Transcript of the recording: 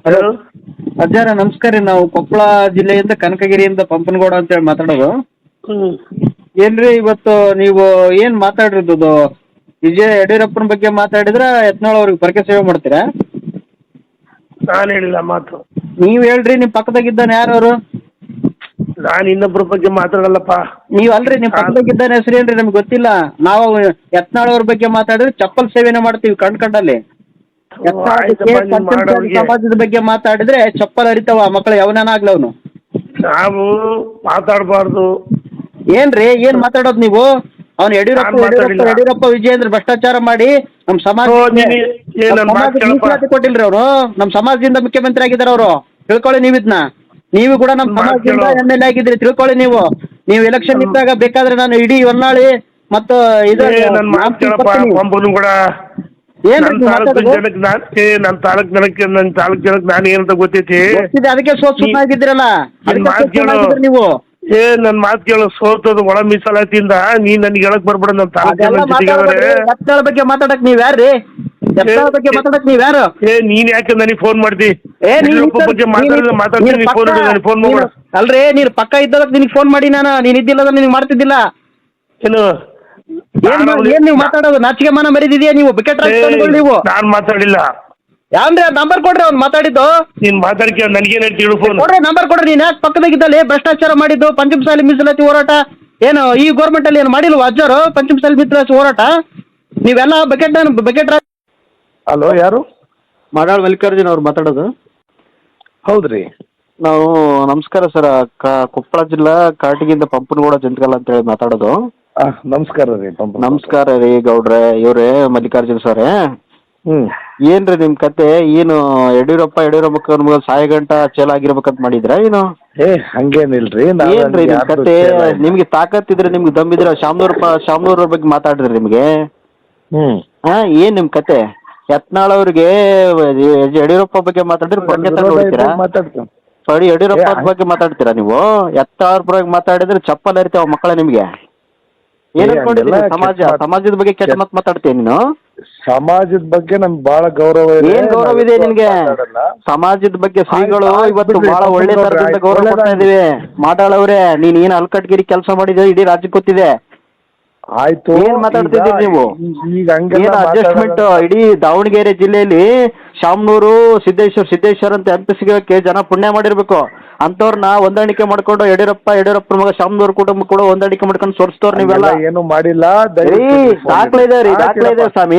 Hello hello ಅಜ್ಜಾರ ನಮಸ್ಕಾರ ರೀ. ನಾವು ಕೊಪ್ಪಳ ಜಿಲ್ಲೆಯಿಂದ ಕನಕಗಿರಿಯಿಂದ ಪಂಪನಗೌಡ ಅಂತೇಳಿ ಮಾತಾಡೋದು. ಹ್ಞೂ ಏನ್ರಿ ಇವತ್ತು ನೀವು ಏನು ಮಾತಾಡಿರೋದು ವಿಜಯ ಯಡಿಯೂರಪ್ಪನ ಬಗ್ಗೆ ಮಾತಾಡಿದ್ರೆ ಯತ್ನಾಳ್ ಅವ್ರಿಗೆ ಪರಕೆ ಸೇವೆ ಮಾಡ್ತೀರಾ? ನಾನು ಹೇಳಿಲ್ಲ ಮಾತು. ನೀವು ಹೇಳ್ರಿ, ನಿಮ್ಮ ಪಕ್ಕದಾಗಿದ್ದಾನೆ ಯಾರು ಅವರು? ನಾನು ಇನ್ನೊಬ್ಬರ ಬಗ್ಗೆ ಮಾತಾಡಲ್ಲಪ್ಪ. ನೀವು ಅಲ್ರಿ, ನಿಮ್ಮ ಪಕ್ಕದಾಗಿದ್ದಾನೆ ಹೆಸರು ಏನ್ರಿ? ನಮ್ಗೆ ಗೊತ್ತಿಲ್ಲ. ನಾವು ಯತ್ನಾಳ್ ಅವ್ರ ಬಗ್ಗೆ ಮಾತಾಡಿದ್ರೆ ಚಪ್ಪಲ್ ಸೇವೆನೇ ಮಾಡ್ತೀವಿ ಕಂಡಲ್ಲಿ. ಆಯ್ತಪ್ಪ, ನೀನು ಮಾಡೋರಿಗೆ ಸಮಾಜದ ಬಗ್ಗೆ ಮಾತಾಡಿದ್ರೆ ಚಪ್ಪಲ್ ಹರಿತಾವ ಮಕ್ಕಳು ಯಾವನಾಗ್ಲ ಅವನು. ನಾವು ಮಾತಾಡಬಾರ್ದು. ಏನ್ರಿ ಏನ್ ಮಾತಾಡೋದು ನೀವು? ಅವ್ನು ಯಡಿಯೂರಪ್ಪ ನಾನ್ ಯಡಿಯೂರಪ್ಪ ಮಾತಾಡಿಲ್ಲ. ಯಡಿಯೂರಪ್ಪ ವಿಜಯೇಂದ್ರ ಭ್ರಷ್ಟಾಚಾರ ಮಾಡಿ ನಮ್ಮ ಸಮಾಜ ನನ್ನ ಮಾತು ಕೇಳಪ್ಪ. ಮೀಸಲಾತಿ ಕೊಟ್ಟಿಲ್ರಿ ಅವರು. ನಮ್ಮ ಸಮಾಜದಿಂದ ಮುಖ್ಯಮಂತ್ರಿ ಆಗಿದ್ದಾರೆ ಅವರು. ತಿಳ್ಕೊಳ್ಳಿ ನೀವು ಇದನ್ನ. ನೀವು ಕೂಡ ನಮ್ಮ ಮಾತ್ ಸಮಾಜದಿಂದ ಕೇಳು. ಎಮ್ ಎಲ್ ಎ ಆಗಿದ್ರಿ, ತಿಳ್ಕೊಳ್ಳಿ ನೀವು. ನೀವು ಎಲೆಕ್ಷನ್ ಇದ್ದಾಗ ಬೇಕಾದ್ರೆ ನಾನು ಇಡೀ ಹೊನ್ನಾಳಿ ಮತ್ತು ಇದು ನನ್ನ ಮಾತು ಕೇಳಪ್ಪ. ಪಂಪನು ಕೂಡ ಏನ್ರಿ ನನ್ನ ನೀವು ತಾಲೂಕಿನ ಮಾತಾಡೋದು? ಜನಕ್ಕೆ ನನ್ನ ತಾಲೂಕು ಜನಕ್ಕೆ ನಾನು ಏನಂತ ಗೊತ್ತೈತಿ. ಗೊತ್ತಿದೆ, ಅದಕ್ಕೆ ಸುತ್ತ ಆಗಿದ್ದೀರಲ್ಲ, ಅದಕ್ಕೆ ಮಾತ್ ಕೇಳು. ಆಗಿದ್ರಿ ನೀವು. ನನ್ನ ಮಾತು ಕೇಳು. ಸೋತದು ಒಳ ಮೀಸಲಾತಿಯಿಂದ ನೀನ್ ನನಗೆ ಹೇಳಕ್ ಬರ್ಬೇಡ. ನಮ್ಮ ಅದೆಲ್ಲ ತಾಲೂಕು ಮಾತಾಡ್ಬೇಡ್ರಿ. ಯತ್ನಾಳ ಬಗ್ಗೆ ಮಾತಾಡಕ್ ನೀವ್ ಯಾರ್ರಿ? ಯತ್ನಾಳ ಬಗ್ಗೆ ಮಾತಾಡಕ್ ನೀವ್ ಯಾರು? ನೀನ್ ಯಾಕೆ ನನಗೆ ಫೋನ್ ಮಾಡ್ದಿ? ಏ ಯಡಿಯೂರಪ್ಪ ಬಗ್ಗೆ ಮಾತಾಡ್ತೀನಿ. ಫೋನ್ ನನಗೆ ಫೋನ್ ಮಾಡ್ಬೇಡ. ಅಲ್ರಿ, ನೀನ್ ಪಕ್ಕ ಇದ್ದದಕ್ ನಿನಗೆ ಫೋನ್ ಮಾಡಿ ನಾನು. ನೀನ್ ಇದ್ದಿಲ್ಲ ನಿನಗೆ ಮಾಡ್ತಿದ್ದಿಲ್ಲ. ಏನು ಏನ್ ನೀವು ಮಾತಾಡೋದು? ನಾಚಿಕೆ ಮಾನ ಮರಿದಿದ್ಯಾ ನೀವು? ಬಿಕೆಟ್ ನೀವು ನಾನ್ ಮಾತಾಡಿಲ್ಲ. ಯಾವ್ರಿ ನಂಬರ್ ಕೊಡ್ರಿ ಅವ್ನು ಮಾತಾಡಿದ್ದು. ನೀನ್ ಮಾತಾಡ್ಕೇಳ. ನನಗೇನ್ ಹೇಳ್ತೀವಿ ಫೋನ್ ಕೊಡ್ರಿ ನಂಬರ್ ಕೊಡ್ರಿ. ನೀನ್ ಯಾಕೆ ಪಕ್ಕದಾಗಿದ್ದಲ್ಲಿ ಭ್ರಷ್ಟಾಚಾರ ಮಾಡಿದ್ದು ಪಂಚಮಸಾಲಿ ಮೀಸಲಾತಿ ಹೋರಾಟ ಏನು ಈ ಗೌರ್ಮೆಂಟ್ ಅಲ್ಲಿ ಏನು ಮಾಡಿಲ್ವಾ ಅಜ್ಜರು? ಪಂಚಮಸಾಲಿ ಮೀಸಲಾತಿ ಹೋರಾಟ ನೀವೆಲ್ಲ ಬಕೆಟ್ ಹಲೋ, ಯಾರು? ಮಾಡಾಳ್ ಮಲ್ಲಿಕಾರ್ಜುನ್ ಅವ್ರು ಮಾತಾಡೋದು. ಹೌದ್ರಿ. ನಾವು ನಮಸ್ಕಾರ ಸರ್. ಕೊಪ್ಪಳ ಜಿಲ್ಲಾ ಕಾಟಿಗಿಂದ ಪಂಪನಗೌಡ ಜಂತಕಲ್ ಅಂತ ಹೇಳಿ ಮಾತಾಡೋದು. ನಮಸ್ಕಾರ ರೀ. ನಮಸ್ಕಾರ ರೀ ಗೌಡ್ರೆ. ಇವ್ರೇ ಮಲ್ಲಿಕಾರ್ಜುನ್ ಸರೇ. ಏನ್ರಿ ನಿಮ್ ಕತೆ? ಏನು ಯಡಿಯೂರಪ್ಪ ಸಾಯ ಗಂಟ ಚೇಲ ಆಗಿರ್ಬೇಕಂತ ಮಾಡಿದ್ರ ಏನು? ಹಂಗೇನಿಲ್ರಿ. ಏನ್ರಿ ನಿಮ್ ಕತೆ? ನಿಮ್ಗೆ ತಾಕತ್ತಿದ್ರೆ, ನಿಮ್ಗೆ ದಮ್ಮಿದ್ರೆ ಶಾಮನೂರ್ ಬಗ್ಗೆ ಮಾತಾಡಿದ್ರಿ ನಿಮ್ಗೆ. ಏನ್ ನಿಮ್ ಕತೆ? ಯತ್ನಾಳ್ ಅವ್ರಿಗೆ ಯಡಿಯೂರಪ್ಪ ಬಗ್ಗೆ ಮಾತಾಡಿದ್ರೆ ಹೊಡಿತೀರಾ? ಯಡಿಯೂರಪ್ಪ ಬಗ್ಗೆ ಮಾತಾಡ್ತೀರಾ ನೀವು? ಯತ್ನಾಳ್ ಬಗ್ಗೆ ಮಾತಾಡಿದ್ರೆ ಚಪ್ಪಲ್ ಹರಿತಾವ ಮಕ್ಕಳ ನಿಮ್ಗೆ. ಏನ್ ಅನ್ಕೊಂಡಿದ್ದೀರಿ? ಸಮಾಜದ ಬಗ್ಗೆ ಕೆಟ್ಟ ಮಾತು ಮಾತಾಡ್ತೀಯ ನೀನು? ಸಮಾಜದ ಬಗ್ಗೆ ನಮ್ಗೆ ಬಹಳ ಗೌರವ ಇದೆ. ಏನ್ ಗೌರವ ಇದೆ ನಿನ್ಗೆ? ಸಮಾಜದ ಬಗ್ಗೆ ಶ್ರೀಗಳು ಇವತ್ತು ಬಹಳ ಒಳ್ಳೆ ತರದಿಂದ ಗೌರವ ಕೊಡ್ತಾ ಇದೀವಿ. ಮಾಡಾಳವ್ರೆ, ನೀನ್ ಏನ್ ಅಲ್ಕಟ್ಗಿರಿ ಕೆಲಸ ಮಾಡಿದ್ರೆ ಇಡೀ ರಾಜ್ಯಕ್ಕೆ ಗೊತ್ತಿದೆ. ಆಯ್ತು, ಏನ್ ಮಾತಾಡ್ತಿದ್ದೀರಿ ನೀವು? ಏನ್ ಅಡ್ಜಸ್ಟ್ಮೆಂಟ್? ಇಡೀ ದಾವಣಗೆರೆ ಜಿಲ್ಲೆಯಲ್ಲಿ ಶಾಮನೂರು ಸಿದ್ದೇಶ್ವರ್ ಅಂತ ಎಂಪಿ ಸಿಗೋಕೆ ಜನ ಪುಣ್ಯ ಮಾಡಿರ್ಬೇಕು. ಅಂತವ್ರನ್ನ ಹೊಂದಾಣಿಕೆ ಮಾಡ್ಕೊಂಡು ಯಡಿಯೂರಪ್ಪ ಮಗ ಶಾಮನೂರು ಕುಟುಂಬ ಕೂಡ ಹೊಂದಾಣಿಕೆ ಮಾಡ್ಕೊಂಡು ಸೋರಿಸ್ತವ್ರು ನೀವೆಲ್ಲ. ಏನು ಮಾಡಿಲ್ಲ. ದಾಖಲೆ ಇದೆ ರೀ, ದಾಖಲೆ ಇದೆ ಸ್ವಾಮಿ.